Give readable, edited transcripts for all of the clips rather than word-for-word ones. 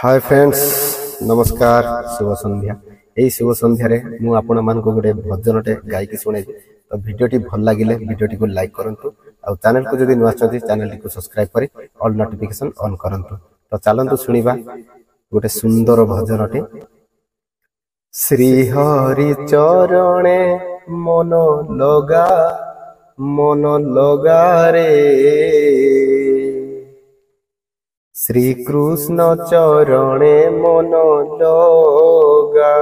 Hi friends नमस्कार शुभ संध्या। यही शुभ संध्या रे मु आपण मान को गोटे भजनटे गायकी शुणे तो वीडियोटी भल लगिले वीडियोटी को लाइक करंतु और चैनल को जदि नुआ छथि चैनल को सब्सक्राइब करी ऑल नोटिफिकेशन ऑन करंतु। तो चलंतु सुनिबा गोटे सुंदर भजनटे। श्री हरि चरणे मन लगा रे श्री कृष्ण चरणे मन लगा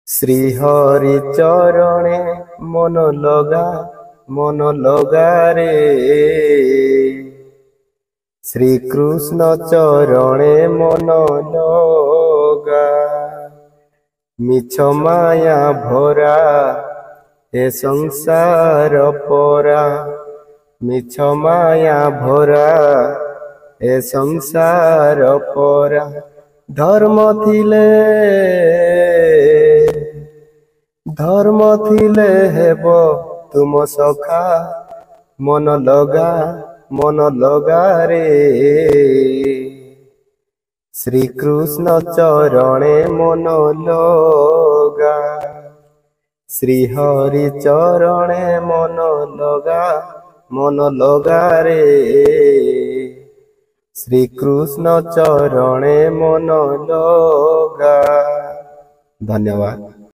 श्री हरि चरणे मन लगा रे श्री कृष्ण चरणे मन लगा मिछ माया भरा ए संसार परा मिछ माया भरा ए संसार परा धर्म थिले हेब तुम सखा मन लगा रे श्री कृष्ण चरणे मन लगा श्री हरि चरणे मन लगा रे श्री कृष्ण चरणे मन लगा। धन्यवाद।